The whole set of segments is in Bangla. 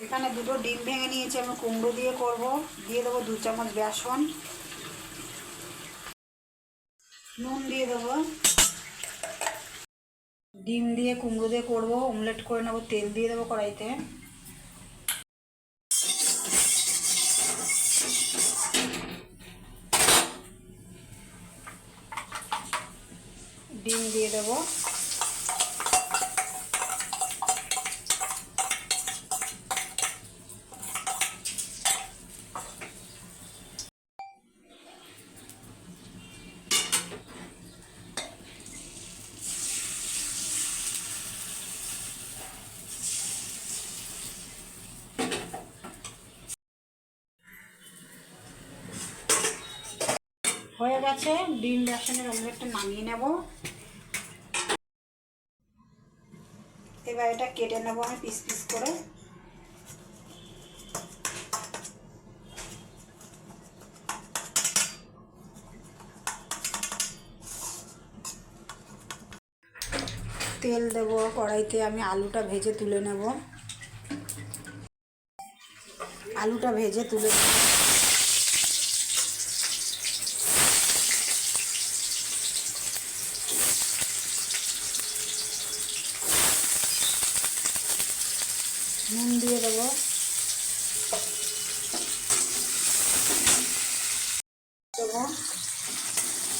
এখানে দুটো ডিম ভেঙে নিয়েছি, আমি কুমড়ো দিয়ে করব। দিয়ে দেবো 2 চামচ বেসন, নুন দিয়ে দেবো। ডিম দিয়ে কুমড়ো দিয়ে করব, অমলেট করে নেবো। তেল দিয়ে দেবো কড়াইতে। ডিম দিয়ে দেবো। হয়ে গেছে, ডিম বেসনের অমলেটটা নামিয়ে নেব। এবার এটা কেটে নেব আমি পিস পিস করে। তেল দেব কড়াইতে, আমি আলুটা ভেজে তুলে নেব। আলুটা ভেজে তুলে নেব। নুন দিয়ে দেবো।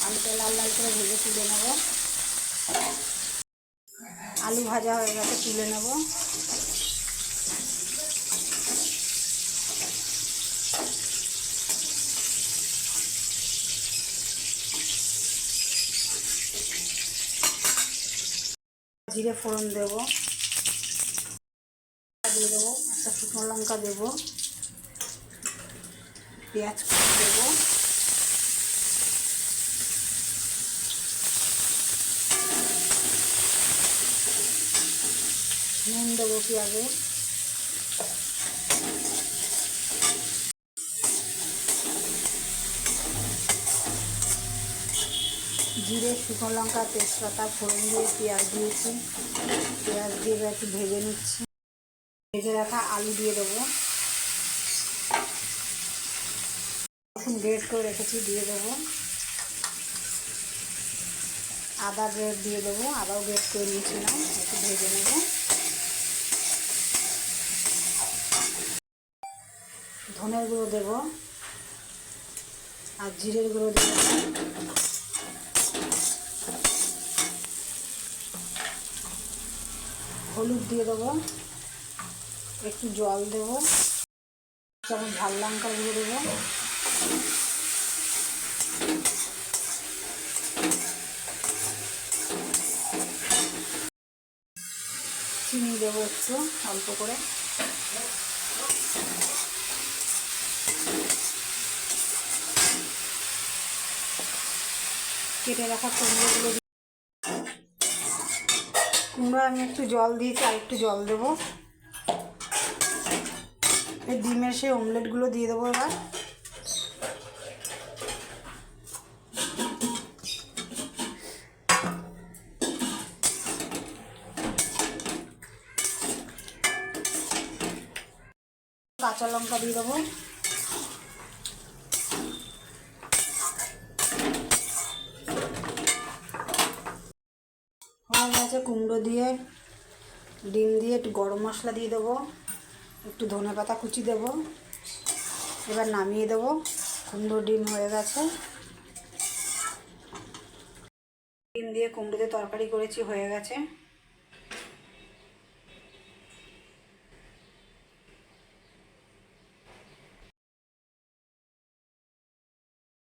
আলুটা লাল লাল করে ভেজে তুলে নেব। আলু ভাজা হয়ে গেছে, তুলে নেব। জিরে ফোড়ন দেব, দিয়ে দেবো একটা শুকনো লঙ্কা দেব, পেঁয়াজ কুচি দেব, নুন দেবো পেঁয়াজে, জিরে শুকনো লঙ্কা তেজপাতা ফোড়ন দিয়ে পেঁয়াজ দিয়েছি। পেঁয়াজ দিয়ে একটু ভেজে নিচ্ছি। ভেজে রাখা আলু দিয়ে দেবো। এখন গ্রেট করে রেখেছি, দিয়ে দেবো। আদা গ্রেট দিয়ে দেবো, আদাও গ্রেট করে নিয়েছিলাম, একটু ভেজে নেব। ধনের গুঁড়ো দেবো আর জিরের গুঁড়ো দেবো। হলুদ দিয়ে দেবো, একটু জল দেবো, যেমন ঝাল লঙ্কার গুঁড়ো দেবো, চিনি দেবো একটু অল্প করে। কেটে রাখা কুমড়োগুলো, কুমড়ো আমি একটু জল দিয়েছি, আর একটু জল দেবো। এই ডিমের সেই অমলেটগুলো দিয়ে দেবো এবার। কাঁচা লঙ্কা দিয়ে দেবো। হয়ে গেছে কুমড়ো দিয়ে, ডিম দিয়ে, একটু গরম মশলা দিয়ে দেবো, একটু ধনেপাতা কুচি দেবো। এবার নামিয়ে দেবো। কুমড়ো ডিম হয়ে গেছে। ডিম দিয়ে কুমড়ো দিয়ে তরকারি করেছি, হয়ে গেছে।